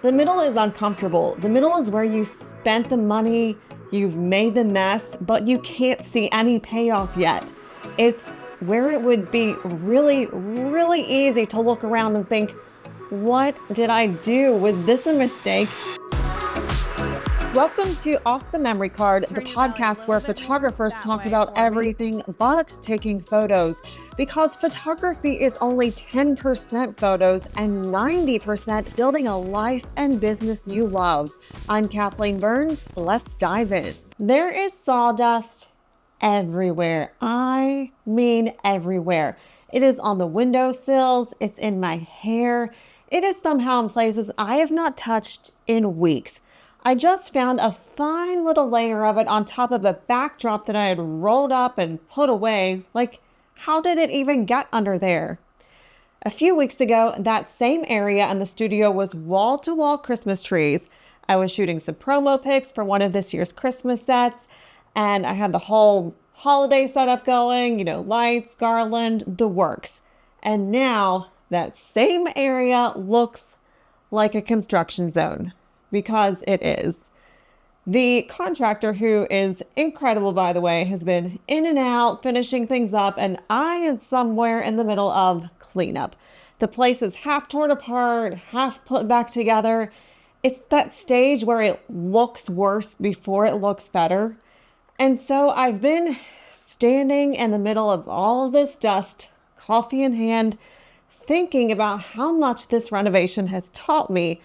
The middle is uncomfortable. The middle is where you spent the money, you've made the mess, but you can't see any payoff yet. It's where it would be really, really easy to look around and think, what did I do? Was this a mistake? Welcome to Off the Memory Card, the podcast where photographers talk about everything but taking photos, because photography is only 10% photos and 90% building a life and business you love. I'm Kathleen Burns. Let's dive in. There is sawdust everywhere. I mean everywhere. It is on the windowsills. It's in my hair. It is somehow in places I have not touched in weeks. I just found a fine little layer of it on top of a backdrop that I had rolled up and put away. Like, how did it even get under there? A few weeks ago, that same area in the studio was wall-to-wall Christmas trees. I was shooting some promo pics for one of this year's Christmas sets, and I had the whole holiday setup going, lights, garland, the works. And now that same area looks like a construction zone. Because it is. The contractor, who is incredible, by the way, has been in and out, finishing things up, and I am somewhere in the middle of cleanup. The place is half torn apart, half put back together. It's that stage where it looks worse before it looks better. And so I've been standing in the middle of all of this dust, coffee in hand, thinking about how much this renovation has taught me.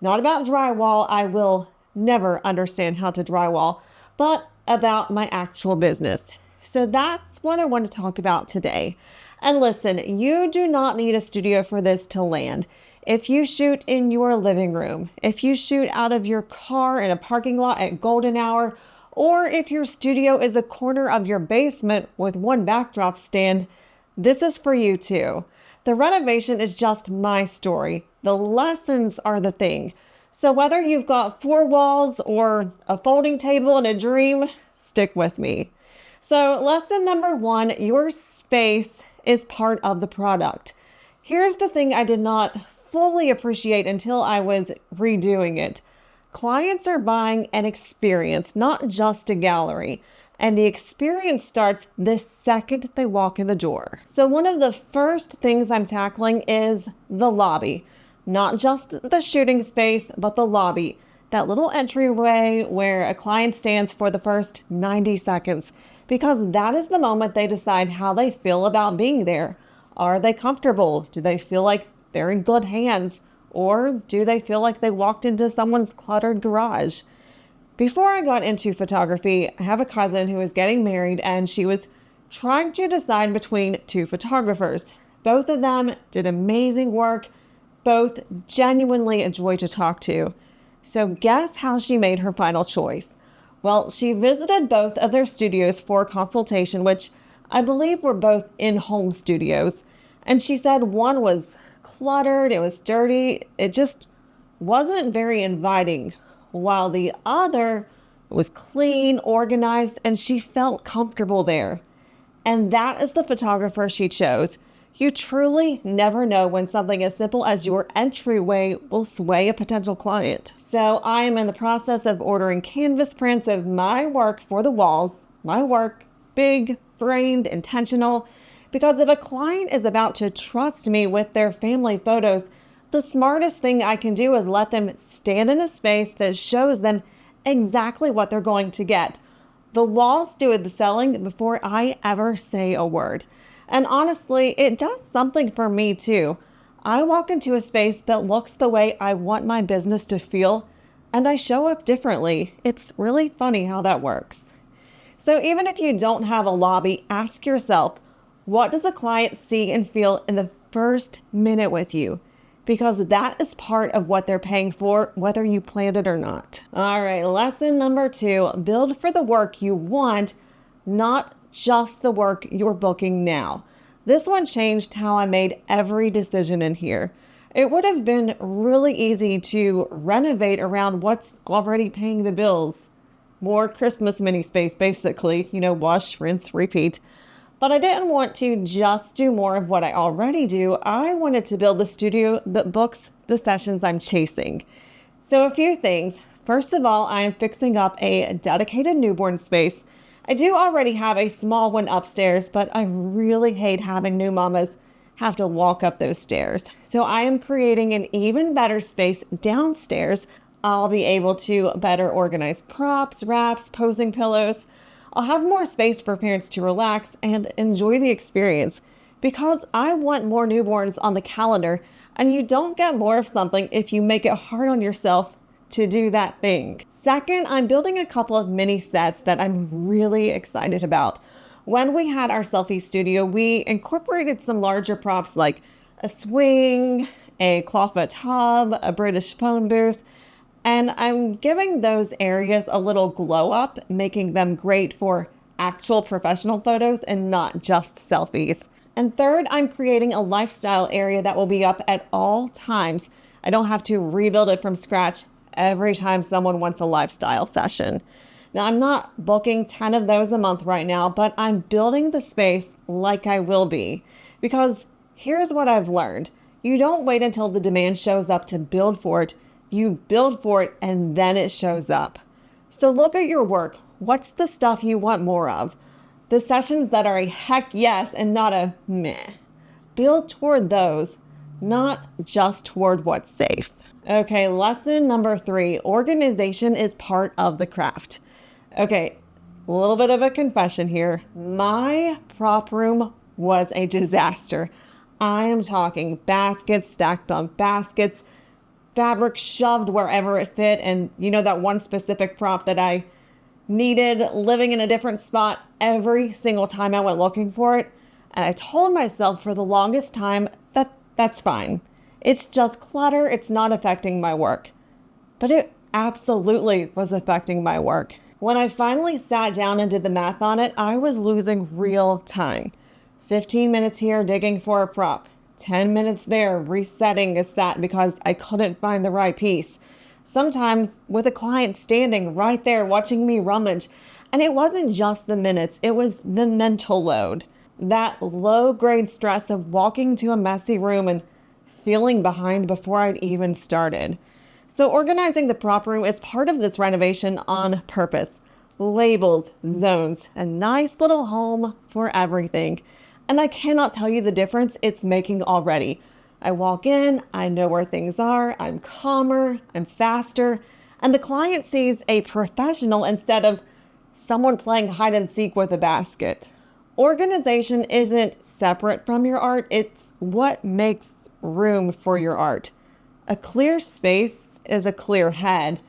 Not about drywall, I will never understand how to drywall, but about my actual business. So that's what I want to talk about today. And listen, you do not need a studio for this to land. If you shoot in your living room, if you shoot out of your car in a parking lot at golden hour, or if your studio is a corner of your basement with one backdrop stand, this is for you too. The renovation is just my story. The lessons are the thing. So whether you've got 4 walls or a folding table and a dream, stick with me. So lesson number 1, your space is part of the product. Here's the thing I did not fully appreciate until I was redoing it. Clients are buying an experience, not just a gallery. And the experience starts the second they walk in the door. So one of the first things I'm tackling is the lobby. Not just the shooting space, but the lobby. That little entryway where a client stands for the first 90 seconds. Because that is the moment they decide how they feel about being there. Are they comfortable? Do they feel like they're in good hands? Or do they feel like they walked into someone's cluttered garage? Before I got into photography, I have a cousin who is getting married, and she was trying to decide between 2 photographers. Both of them did amazing work, both genuinely a joy to talk to. So guess how she made her final choice? Well, she visited both of their studios for consultation, which I believe were both in-home studios. And she said one was cluttered, it was dirty, it just wasn't very inviting, while the other was clean, organized, and she felt comfortable there. And that is the photographer she chose. You truly never know when something as simple as your entryway will sway a potential client. So I am in the process of ordering canvas prints of my work for the walls. My work, big, framed, intentional. Because if a client is about to trust me with their family photos, the smartest thing I can do is let them stand in a space that shows them exactly what they're going to get. The walls do the selling before I ever say a word. And honestly, it does something for me too. I walk into a space that looks the way I want my business to feel, and I show up differently. It's really funny how that works. So even if you don't have a lobby, ask yourself, what does a client see and feel in the first minute with you? Because that is part of what they're paying for, whether you planned it or not. All right, lesson number 2, build for the work you want, not just the work you're booking now. This one changed how I made every decision in here. It would have been really easy to renovate around what's already paying the bills. More Christmas mini space, basically, wash, rinse, repeat. But I didn't want to just do more of what I already do. I wanted to build the studio that books the sessions I'm chasing. So a few things. First of all, I am fixing up a dedicated newborn space. I do already have a small one upstairs, but I really hate having new mamas have to walk up those stairs. So I am creating an even better space downstairs. I'll be able to better organize props, wraps, posing pillows. I'll have more space for parents to relax and enjoy the experience because I want more newborns on the calendar, and you don't get more of something if you make it hard on yourself to do that thing. Second, I'm building a couple of mini sets that I'm really excited about. When we had our selfie studio, we incorporated some larger props like a swing, a clawfoot tub, a British phone booth, and I'm giving those areas a little glow up, making them great for actual professional photos and not just selfies. And third, I'm creating a lifestyle area that will be up at all times. I don't have to rebuild it from scratch every time someone wants a lifestyle session. Now, I'm not booking 10 of those a month right now, but I'm building the space like I will be. Because here's what I've learned. You don't wait until the demand shows up to build for it. You build for it and then it shows up. So look at your work. What's the stuff you want more of? The sessions that are a heck yes and not a meh. Build toward those, not just toward what's safe. Okay, lesson number 3, organization is part of the craft. Okay, a little bit of a confession here. My prop room was a disaster. I am talking baskets stacked on baskets, fabric shoved wherever it fit, and that one specific prop that I needed living in a different spot every single time I went looking for it. And I told myself for the longest time that that's fine. It's just clutter. It's not affecting my work. But it absolutely was affecting my work. When I finally sat down and did the math on it, I was losing real time. 15 minutes here digging for a prop. 10 minutes there resetting a set because I couldn't find the right piece. Sometimes with a client standing right there watching me rummage. And it wasn't just the minutes, it was the mental load. That low-grade stress of walking to a messy room and feeling behind before I'd even started. So organizing the prop room is part of this renovation on purpose. Labels, zones, a nice little home for everything. And I cannot tell you the difference it's making already. I walk in, I know where things are, I'm calmer, I'm faster, and the client sees a professional instead of someone playing hide and seek with a basket. Organization isn't separate from your art, it's what makes room for your art. A clear space is a clear head,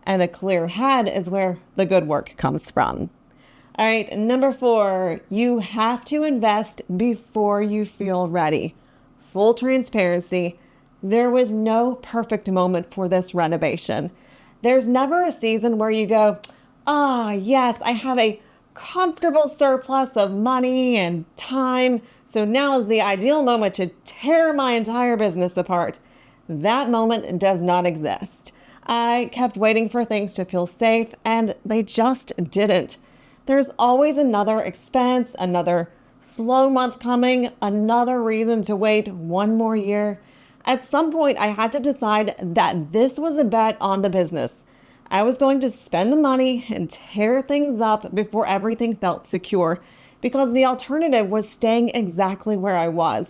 and a clear head is where the good work comes from. All right, number 4, you have to invest before you feel ready. Full transparency, there was no perfect moment for this renovation. There's never a season where you go, yes, I have a comfortable surplus of money and time, so now is the ideal moment to tear my entire business apart. That moment does not exist. I kept waiting for things to feel safe, and they just didn't. There's always another expense, another slow month coming, another reason to wait one more year. At some point, I had to decide that this was a bet on the business. I was going to spend the money and tear things up before everything felt secure, because the alternative was staying exactly where I was.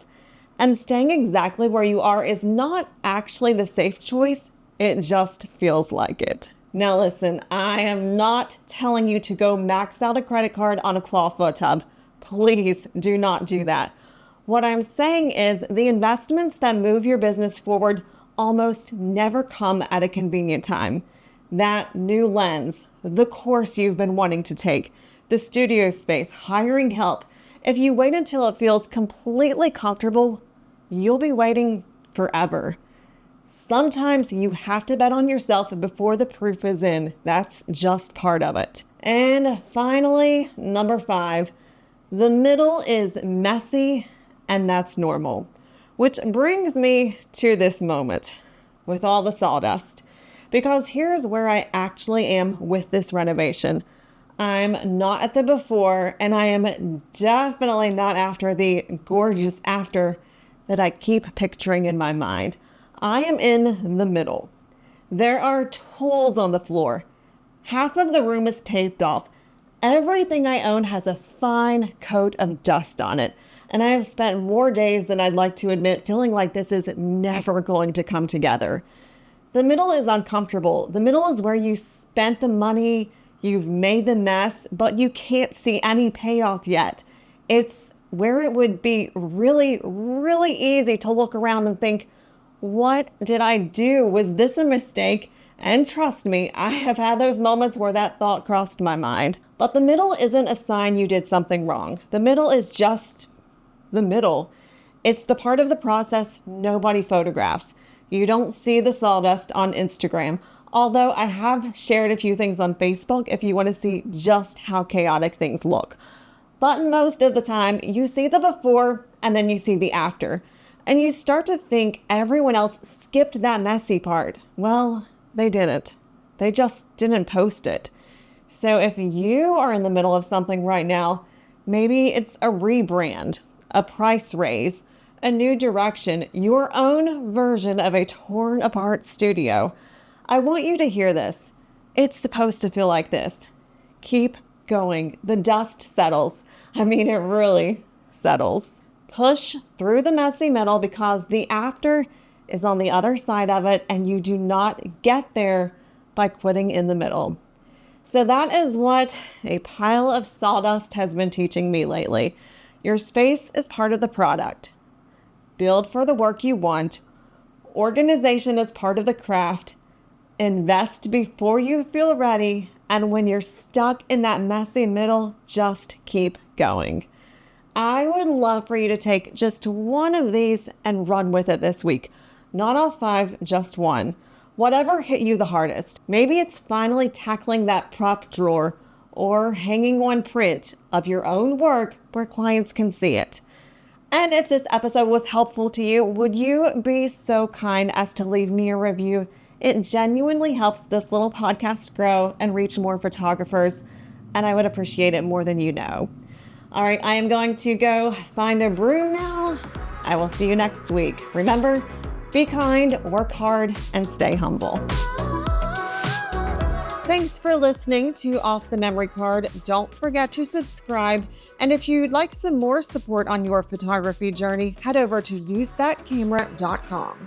And staying exactly where you are is not actually the safe choice. It just feels like it. Now listen, I am not telling you to go max out a credit card on a clawfoot tub. Please do not do that. What I'm saying is the investments that move your business forward almost never come at a convenient time. That new lens, the course you've been wanting to take, the studio space, hiring help. If you wait until it feels completely comfortable, you'll be waiting forever. Sometimes you have to bet on yourself before the proof is in. That's just part of it. And finally, number 5, the middle is messy, and that's normal. Which brings me to this moment with all the sawdust. Because here's where I actually am with this renovation. I'm not at the before, and I am definitely not after the gorgeous after that I keep picturing in my mind. I am in the middle. There are tools on the floor. Half of the room is taped off. Everything I own has a fine coat of dust on it. And I have spent more days than I'd like to admit feeling like this is never going to come together. The middle is uncomfortable. The middle is where you spent the money, you've made the mess, but you can't see any payoff yet. It's where it would be really, really easy to look around and think, what did I do? Was this a mistake? And trust me, I have had those moments where that thought crossed my mind. But the middle isn't a sign you did something wrong. The middle is just the middle. It's the part of the process nobody photographs. You don't see the sawdust on Instagram, although I have shared a few things on Facebook if you want to see just how chaotic things look. But most of the time, you see the before and then you see the after. And you start to think everyone else skipped that messy part. Well, they didn't. They just didn't post it. So if you are in the middle of something right now, maybe it's a rebrand, a price raise, a new direction, your own version of a torn apart studio, I want you to hear this. It's supposed to feel like this. Keep going. The dust settles. I mean, it really settles. Push through the messy middle because the after is on the other side of it, and you do not get there by quitting in the middle. So that is what a pile of sawdust has been teaching me lately. Your space is part of the product. Build for the work you want. Organization is part of the craft. Invest before you feel ready. And when you're stuck in that messy middle, just keep going. I would love for you to take just one of these and run with it this week. Not all 5, just one. Whatever hit you the hardest. Maybe it's finally tackling that prop drawer or hanging one print of your own work where clients can see it. And if this episode was helpful to you, would you be so kind as to leave me a review? It genuinely helps this little podcast grow and reach more photographers, and I would appreciate it more than you know. All right, I am going to go find a broom now. I will see you next week. Remember, be kind, work hard, and stay humble. Thanks for listening to Off the Memory Card. Don't forget to subscribe. And if you'd like some more support on your photography journey, head over to usethatcamera.com.